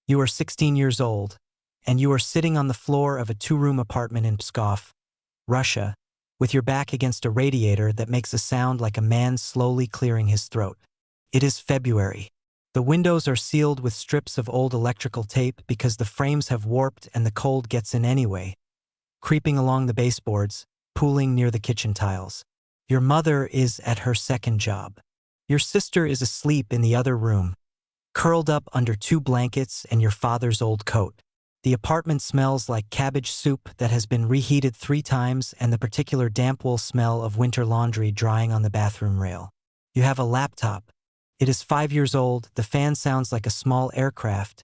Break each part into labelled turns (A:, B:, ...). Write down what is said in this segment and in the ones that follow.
A: You are 16 years old, and you are sitting on the floor of a two-room apartment in Pskov, Russia, with your back against a radiator that makes a sound like a man slowly clearing his throat. It is February. The windows are sealed with strips of old electrical tape because the frames have warped and the cold gets in anyway, creeping along the baseboards, pooling near the kitchen tiles. Your mother is at her second job. Your sister is asleep in the other room, curled up under two blankets and your father's old coat. The apartment smells like cabbage soup that has been reheated 3 times and the particular damp wool smell of winter laundry drying on the bathroom rail. You have a laptop. It is 5 years old, the fan sounds like a small aircraft,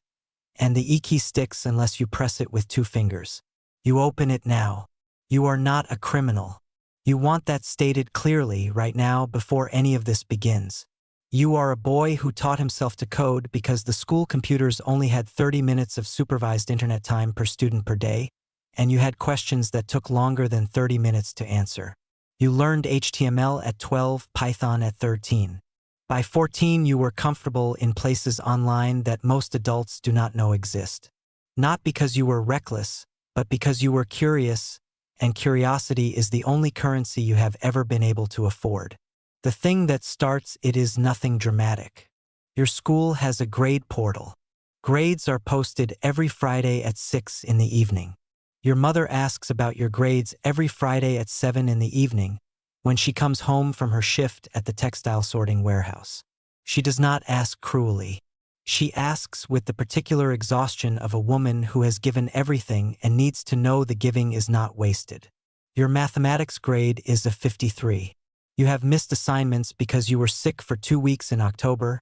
A: and the E key sticks unless you press it with 2 fingers. You open it now. You are not a criminal. You want that stated clearly right now before any of this begins. You are a boy who taught himself to code because the school computers only had 30 minutes of supervised internet time per student per day, and you had questions that took longer than 30 minutes to answer. You learned HTML at 12, Python at 13. By 14, you were comfortable in places online that most adults do not know exist. Not because you were reckless, but because you were curious, and curiosity is the only currency you have ever been able to afford. The thing that starts it is nothing dramatic. Your school has a grade portal. Grades are posted every Friday at 6 in the evening. Your mother asks about your grades every Friday at 7 in the evening when she comes home from her shift at the textile sorting warehouse. She does not ask cruelly. She asks with the particular exhaustion of a woman who has given everything and needs to know the giving is not wasted. Your mathematics grade is a 53. You have missed assignments because you were sick for 2 weeks in October,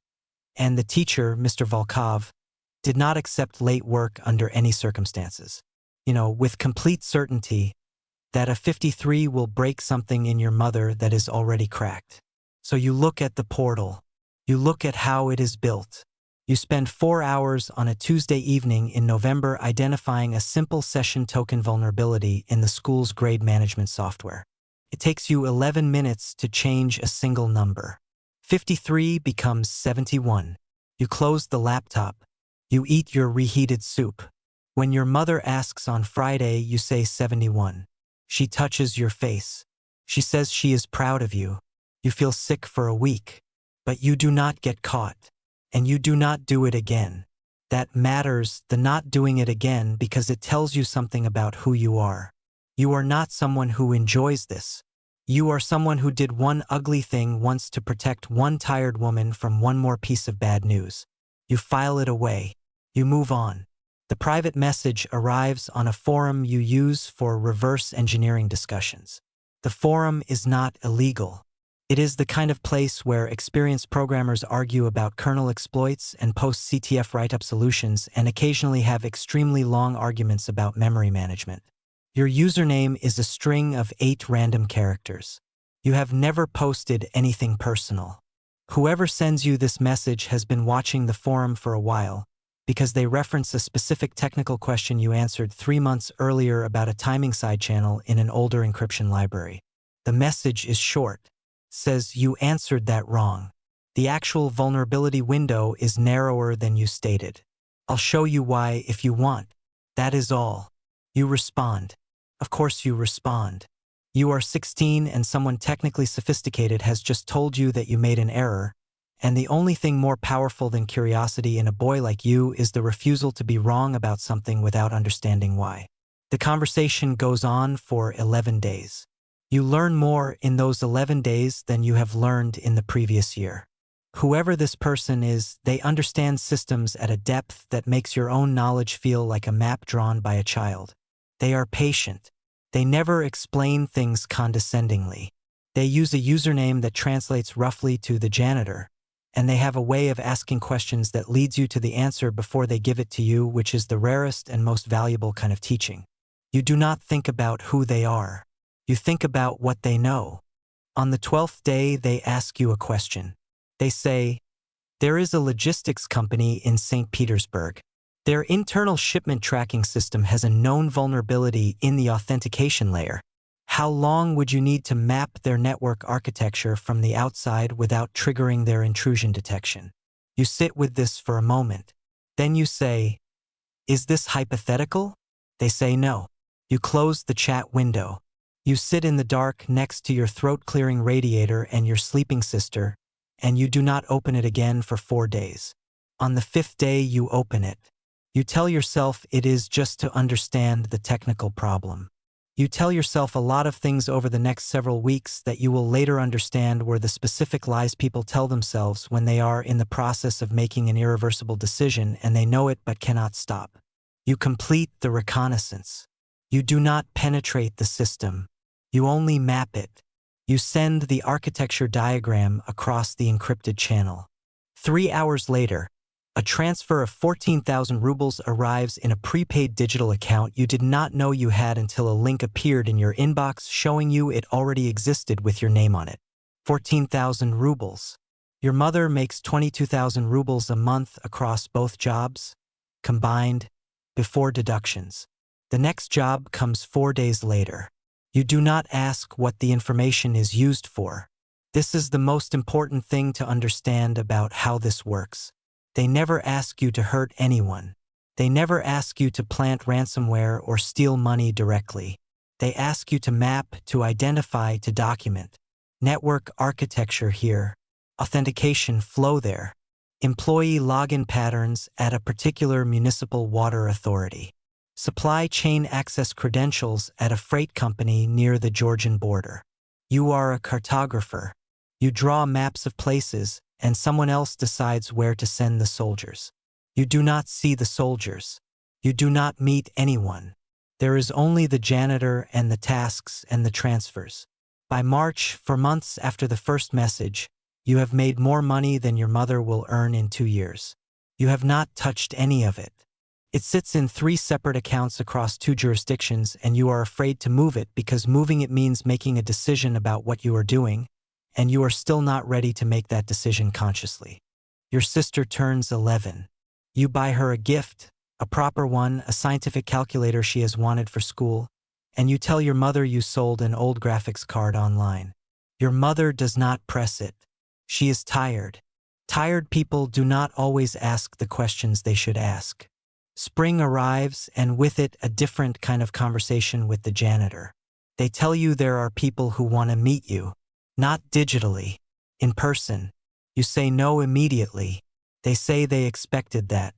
A: and the teacher, Mr. Volkov, did not accept late work under any circumstances. With complete certainty that a 53 will break something in your mother that is already cracked. So you look at the portal. You look at how it is built. You spend 4 hours on a Tuesday evening in November identifying a simple session token vulnerability in the school's grade management software. It takes you 11 minutes to change a single number. 53 becomes 71. You close the laptop. You eat your reheated soup. When your mother asks on Friday, you say 71. She touches your face. She says she is proud of you. You feel sick for a week, but you do not get caught, and you do not do it again. That matters, the not doing it again, because it tells you something about who you are. You are not someone who enjoys this. You are someone who did one ugly thing once to protect one tired woman from one more piece of bad news. You file it away. You move on. The private message arrives on a forum you use for reverse engineering discussions. The forum is not illegal. It is the kind of place where experienced programmers argue about kernel exploits and post CTF write-up solutions and occasionally have extremely long arguments about memory management. Your username is a string of 8 random characters. You have never posted anything personal. Whoever sends you this message has been watching the forum for a while, because they reference a specific technical question you answered 3 months earlier about a timing side channel in an older encryption library. The message is short. Says you answered that wrong. The actual vulnerability window is narrower than you stated. I'll show you why if you want. That is all. You respond. Of course you respond. You are 16 and someone technically sophisticated has just told you that you made an error, and the only thing more powerful than curiosity in a boy like you is the refusal to be wrong about something without understanding why. The conversation goes on for 11 days. You learn more in those 11 days than you have learned in the previous year. Whoever this person is, they understand systems at a depth that makes your own knowledge feel like a map drawn by a child. They are patient. They never explain things condescendingly. They use a username that translates roughly to the janitor, and they have a way of asking questions that leads you to the answer before they give it to you, which is the rarest and most valuable kind of teaching. You do not think about who they are. You think about what they know. On the 12th day, they ask you a question. They say, there is a logistics company in St. Petersburg. Their internal shipment tracking system has a known vulnerability in the authentication layer. How long would you need to map their network architecture from the outside without triggering their intrusion detection? You sit with this for a moment. Then you say, Is this hypothetical? They say no. You close the chat window. You sit in the dark next to your throat-clearing radiator and your sleeping sister, and you do not open it again for 4 days. On the 5th day, you open it. You tell yourself it is just to understand the technical problem. You tell yourself a lot of things over the next several weeks that you will later understand were the specific lies people tell themselves when they are in the process of making an irreversible decision and they know it but cannot stop. You complete the reconnaissance. You do not penetrate the system. You only map it. You send the architecture diagram across the encrypted channel. 3 hours later, a transfer of 14,000 rubles arrives in a prepaid digital account you did not know you had until a link appeared in your inbox showing you it already existed with your name on it. 14,000 rubles. Your mother makes 22,000 rubles a month across both jobs, combined, before deductions. The next job comes 4 days later. You do not ask what the information is used for. This is the most important thing to understand about how this works. They never ask you to hurt anyone. They never ask you to plant ransomware or steal money directly. They ask you to map, to identify, to document. Network architecture here. Authentication flow there. Employee login patterns at a particular municipal water authority. Supply chain access credentials at a freight company near the Georgian border. You are a cartographer. You draw maps of places, and someone else decides where to send the soldiers. You do not see the soldiers. You do not meet anyone. There is only the janitor and the tasks and the transfers. By March, for months after the first message, you have made more money than your mother will earn in 2 years. You have not touched any of it. It sits in 3 separate accounts across 2 jurisdictions, and you are afraid to move it because moving it means making a decision about what you are doing, and you are still not ready to make that decision consciously. Your sister turns 11. You buy her a gift, a proper one, a scientific calculator she has wanted for school, and you tell your mother you sold an old graphics card online. Your mother does not press it. She is tired. Tired people do not always ask the questions they should ask. Spring arrives, and with it a different kind of conversation with the janitor. They tell you there are people who want to meet you. Not digitally, in person. You say no immediately. They say they expected that.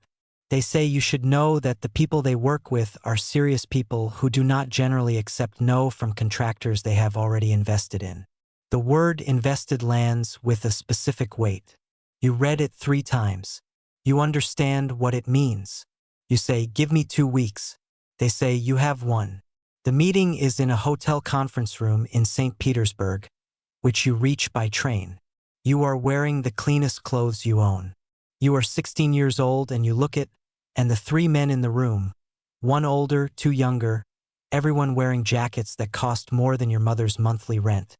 A: They say you should know that the people they work with are serious people who do not generally accept no from contractors they have already invested in. The word invested lands with a specific weight. You read it 3 times. You understand what it means. You say, give me 2 weeks. They say, you have 1. The meeting is in a hotel conference room in St. Petersburg, which you reach by train. You are wearing the cleanest clothes you own. You are 16 years old and you look at, and the 3 men in the room, 1 older, 2 younger, everyone wearing jackets that cost more than your mother's monthly rent,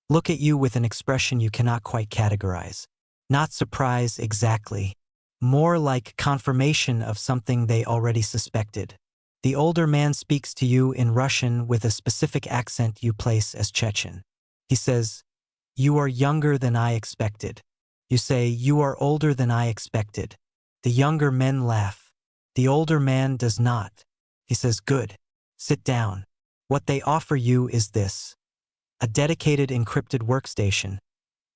A: look at you with an expression you cannot quite categorize. Not surprise exactly. More like confirmation of something they already suspected. The older man speaks to you in Russian with a specific accent you place as Chechen. He says, you are younger than I expected. You say, you are older than I expected. The younger men laugh. The older man does not. He says, good. Sit down. What they offer you is this: a dedicated encrypted workstation,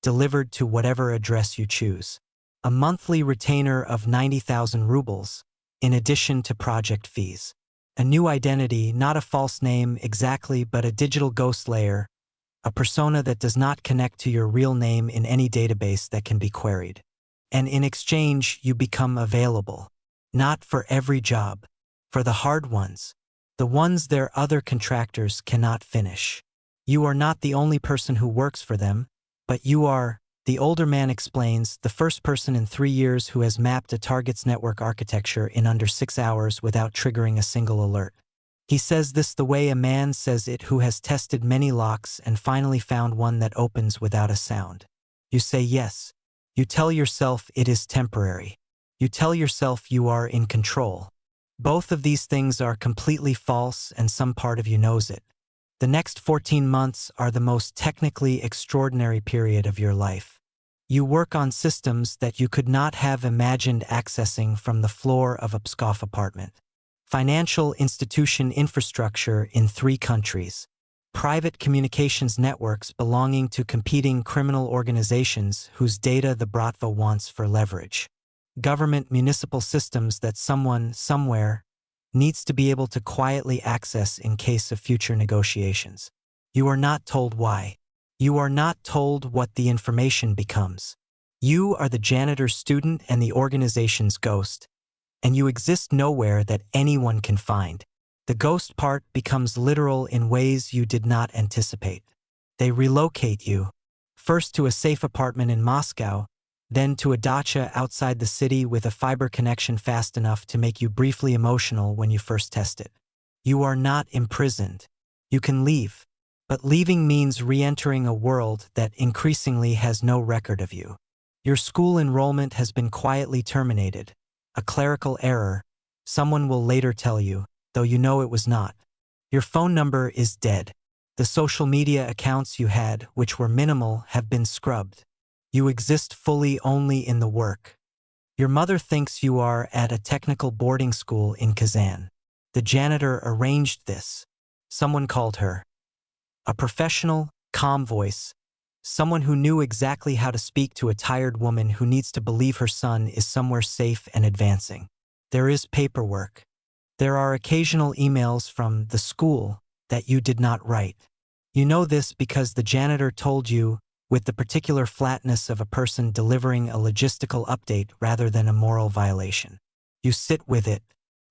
A: delivered to whatever address you choose. A monthly retainer of 90,000 rubles, in addition to project fees. A new identity, not a false name exactly, but a digital ghost layer, a persona that does not connect to your real name in any database that can be queried. And in exchange, you become available. Not for every job, for the hard ones, the ones their other contractors cannot finish. You are not the only person who works for them, but you are, the older man explains, the first person in 3 years who has mapped a target's network architecture in under 6 hours without triggering a single alert. He says this the way a man says it who has tested many locks and finally found one that opens without a sound. You say yes. You tell yourself it is temporary. You tell yourself you are in control. Both of these things are completely false, and some part of you knows it. The next 14 months are the most technically extraordinary period of your life. You work on systems that you could not have imagined accessing from the floor of a Pskov apartment. Financial institution infrastructure in 3 countries. Private communications networks belonging to competing criminal organizations whose data the Bratva wants for leverage. Government municipal systems that someone, somewhere, needs to be able to quietly access in case of future negotiations. You are not told why. You are not told what the information becomes. You are the janitor's student and the organization's ghost, and you exist nowhere that anyone can find. The ghost part becomes literal in ways you did not anticipate. They relocate you, first to a safe apartment in Moscow, then to a dacha outside the city with a fiber connection fast enough to make you briefly emotional when you first test it. You are not imprisoned. You can leave. But leaving means re-entering a world that increasingly has no record of you. Your school enrollment has been quietly terminated. A clerical error, someone will later tell you, though you know it was not. Your phone number is dead. The social media accounts you had, which were minimal, have been scrubbed. You exist fully only in the work. Your mother thinks you are at a technical boarding school in Kazan. The janitor arranged this. Someone called her. A professional, calm voice. Someone who knew exactly how to speak to a tired woman who needs to believe her son is somewhere safe and advancing. There is paperwork. There are occasional emails from the school that you did not write. You know this because the janitor told you, with the particular flatness of a person delivering a logistical update rather than a moral violation. You sit with it.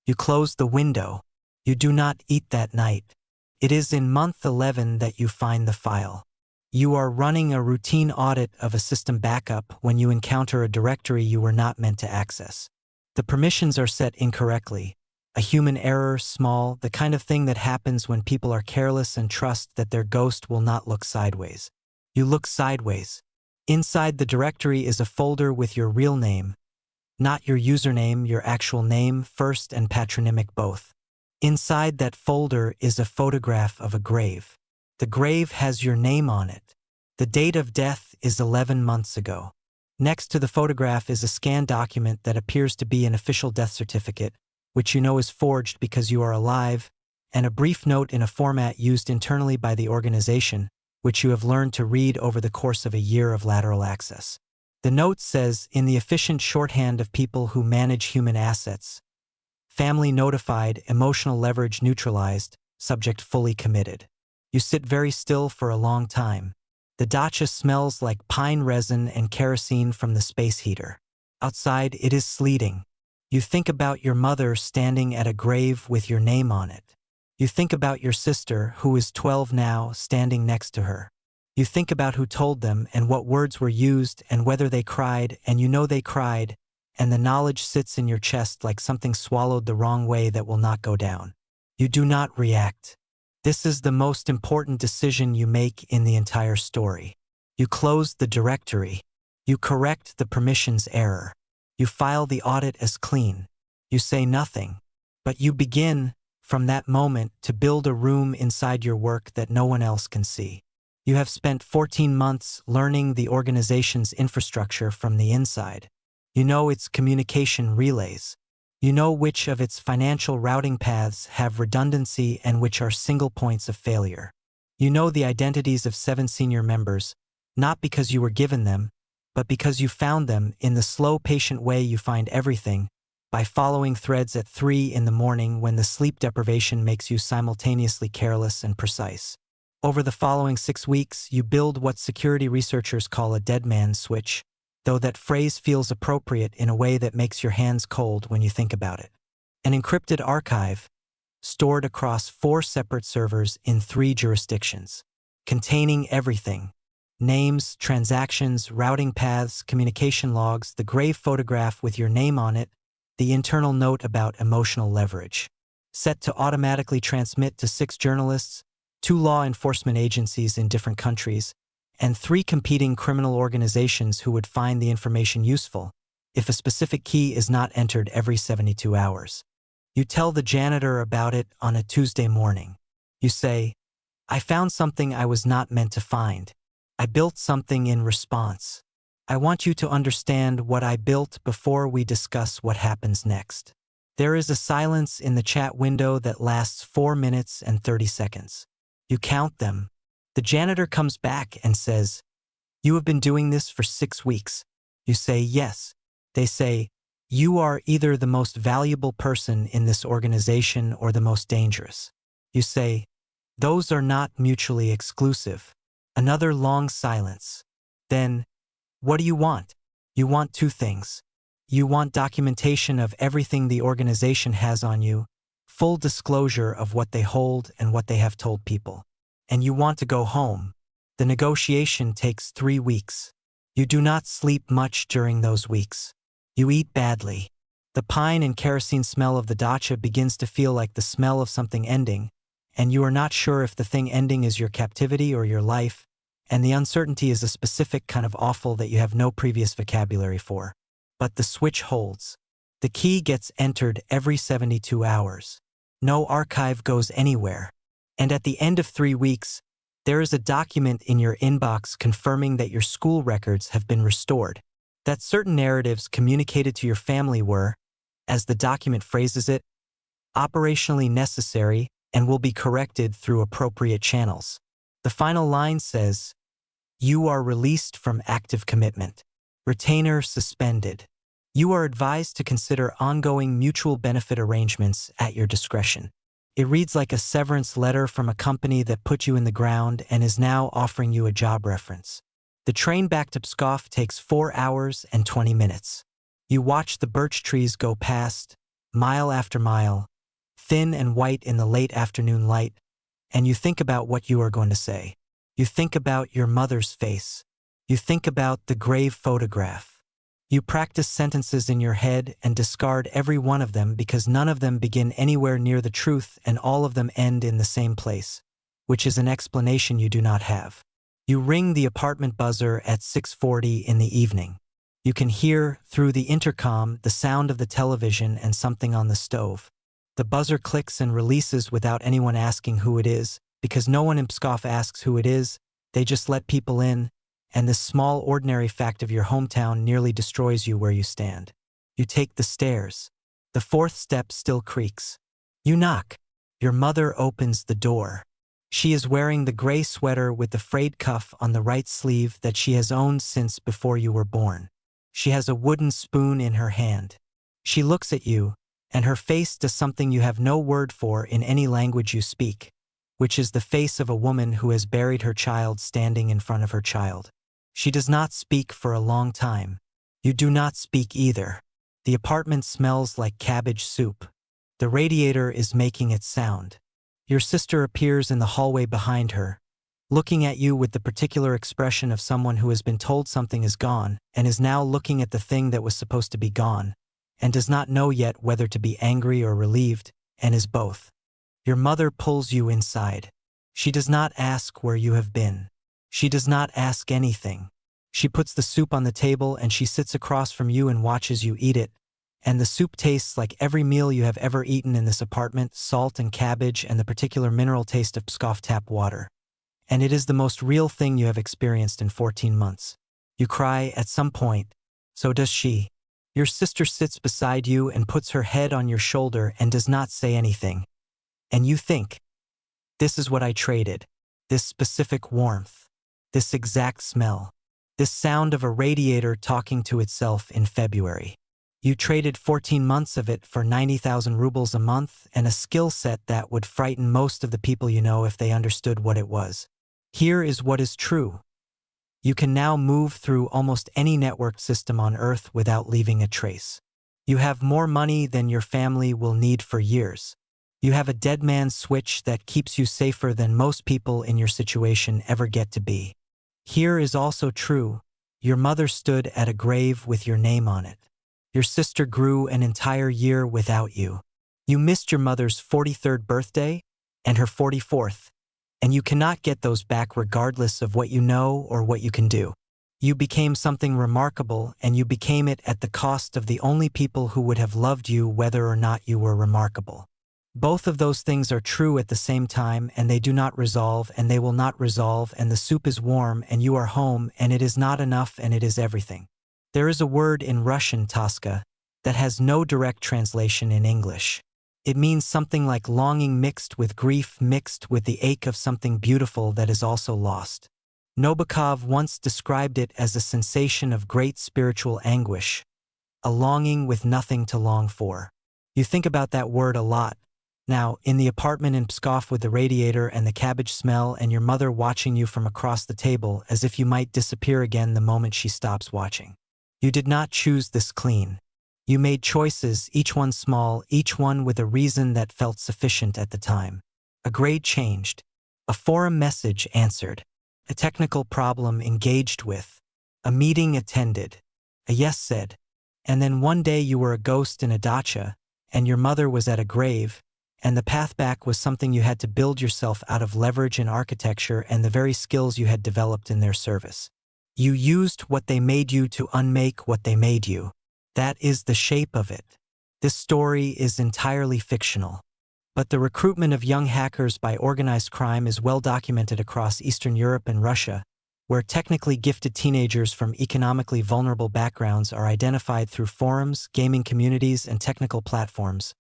A: You close the window. You do not eat that night. It is in month 11 that you find the file. You are running a routine audit of a system backup when you encounter a directory you were not meant to access. The permissions are set incorrectly. A human error, small, the kind of thing that happens when people are careless and trust that their ghost will not look sideways. You look sideways. Inside the directory is a folder with your real name, not your username, your actual name, first and patronymic both. Inside that folder is a photograph of a grave. The grave has your name on it. The date of death is 11 months ago. Next to the photograph is a scanned document that appears to be an official death certificate, which you know is forged because you are alive, and a brief note in a format used internally by the organization, which you have learned to read over the course of a year of lateral access. The note says, in the efficient shorthand of people who manage human assets, family notified, emotional leverage neutralized, subject fully committed. You sit very still for a long time. The dacha smells like pine resin and kerosene from the space heater. Outside, it is sleeting. You think about your mother standing at a grave with your name on it. You think about your sister, who is 12 now, standing next to her. You think about who told them and what words were used and whether they cried, and you know they cried, and the knowledge sits in your chest like something swallowed the wrong way that will not go down. You do not react. This is the most important decision you make in the entire story. You close the directory. You correct the permissions error. You file the audit as clean. You say nothing. But you begin, from that moment, to build a room inside your work that no one else can see. You have spent 14 months learning the organization's infrastructure from the inside. You know its communication relays. You know which of its financial routing paths have redundancy and which are single points of failure. You know the identities of 7 senior members, not because you were given them, but because you found them in the slow, patient way you find everything, by following threads at 3 in the morning when the sleep deprivation makes you simultaneously careless and precise. Over the following 6 weeks, you build what security researchers call a dead man's switch, though that phrase feels appropriate in a way that makes your hands cold when you think about it. An encrypted archive, stored across 4 separate servers in 3 jurisdictions, containing everything: names, transactions, routing paths, communication logs, the grave photograph with your name on it, the internal note about emotional leverage. Set to automatically transmit to 6 journalists, 2 law enforcement agencies in different countries, and 3 competing criminal organizations who would find the information useful if a specific key is not entered every 72 hours. You tell the janitor about it on a Tuesday morning. You say, "I found something I was not meant to find. I built something in response." I want you to understand what I built before we discuss what happens next. There is a silence in the chat window that lasts 4 minutes and 30 seconds. You count them. The janitor comes back and says, "You have been doing this for 6 weeks." You say, "Yes." They say, "You are either the most valuable person in this organization or the most dangerous." You say, "Those are not mutually exclusive." Another long silence. Then, "What do you want?" You want 2 things. You want documentation of everything the organization has on you, full disclosure of what they hold and what they have told people. And you want to go home. The negotiation takes 3 weeks. You do not sleep much during those weeks. You eat badly. The pine and kerosene smell of the dacha begins to feel like the smell of something ending, and you are not sure if the thing ending is your captivity or your life, and the uncertainty is a specific kind of awful that you have no previous vocabulary for. But the switch holds. The key gets entered every 72 hours. No archive goes anywhere. And at the end of 3 weeks, there is a document in your inbox confirming that your school records have been restored, that certain narratives communicated to your family were, as the document phrases it, operationally necessary and will be corrected through appropriate channels. The final line says, "You are released from active commitment. Retainer suspended. You are advised to consider ongoing mutual benefit arrangements at your discretion." It reads like a severance letter from a company that put you in the ground and is now offering you a job reference. The train back to Pskov takes 4 hours and 20 minutes. You watch the birch trees go past, mile after mile, thin and white in the late afternoon light, and you think about what you are going to say. You think about your mother's face. You think about the grave photograph. You practice sentences in your head and discard every one of them because none of them begin anywhere near the truth and all of them end in the same place, which is an explanation you do not have. You ring the apartment buzzer at 6:40 in the evening. You can hear, through the intercom, the sound of the television and something on the stove. The buzzer clicks and releases without anyone asking who it is, because no one in Pskov asks who it is, they just let people in, and this small ordinary fact of your hometown nearly destroys you where you stand. You take the stairs. The 4th step still creaks. You knock. Your mother opens the door. She is wearing the gray sweater with the frayed cuff on the right sleeve that she has owned since before you were born. She has a wooden spoon in her hand. She looks at you, and her face does something you have no word for in any language you speak, which is the face of a woman who has buried her child standing in front of her child. She does not speak for a long time. You do not speak either. The apartment smells like cabbage soup. The radiator is making its sound. Your sister appears in the hallway behind her, looking at you with the particular expression of someone who has been told something is gone and is now looking at the thing that was supposed to be gone, and does not know yet whether to be angry or relieved, and is both. Your mother pulls you inside. She does not ask where you have been. She does not ask anything. She puts the soup on the table and she sits across from you and watches you eat it, and the soup tastes like every meal you have ever eaten in this apartment, salt and cabbage and the particular mineral taste of Pskov tap water. And it is the most real thing you have experienced in 14 months. You cry at some point. So does she. Your sister sits beside you and puts her head on your shoulder and does not say anything. And you think, this is what I traded. This specific warmth. This exact smell. This sound of a radiator talking to itself in February. You traded 14 months of it for 90,000 rubles a month and a skill set that would frighten most of the people you know if they understood what it was. Here is what is true. You can now move through almost any network system on Earth without leaving a trace. You have more money than your family will need for years. You have a dead man's switch that keeps you safer than most people in your situation ever get to be. Here is also true. Your mother stood at a grave with your name on it. Your sister grew an entire year without you. You missed your mother's 43rd birthday and her 44th, and you cannot get those back regardless of what you know or what you can do. You became something remarkable, and you became it at the cost of the only people who would have loved you whether or not you were remarkable. Both of those things are true at the same time, and they do not resolve, and they will not resolve, and the soup is warm, and you are home, and it is not enough, and it is everything. There is a word in Russian, toska, that has no direct translation in English. It means something like longing mixed with grief, mixed with the ache of something beautiful that is also lost. Nabokov once described it as a sensation of great spiritual anguish, a longing with nothing to long for. You think about that word a lot. Now, in the apartment in Pskov with the radiator and the cabbage smell and your mother watching you from across the table as if you might disappear again the moment she stops watching. You did not choose this clean. You made choices, each one small, each one with a reason that felt sufficient at the time. A grade changed. A forum message answered. A technical problem engaged with. A meeting attended. A yes said. And then one day you were a ghost in a dacha, and your mother was at a grave, and the path back was something you had to build yourself out of leverage in architecture and the very skills you had developed in their service. You used what they made you to unmake what they made you. That is the shape of it. This story is entirely fictional. But the recruitment of young hackers by organized crime is well documented across Eastern Europe and Russia, where technically gifted teenagers from economically vulnerable backgrounds are identified through forums, gaming communities, and technical platforms,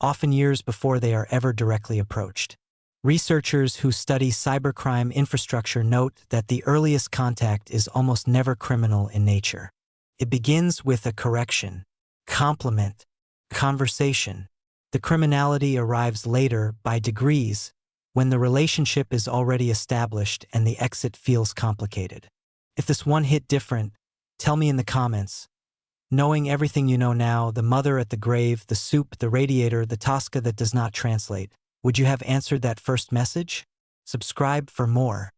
A: often years before they are ever directly approached. Researchers who study cybercrime infrastructure note that the earliest contact is almost never criminal in nature. It begins with a correction, compliment, conversation. The criminality arrives later by degrees, when the relationship is already established and the exit feels complicated. If this one hit different, tell me in the comments. Knowing everything you know now, the mother at the grave, the soup, the radiator, the toska that does not translate, would you have answered that first message? Subscribe for more.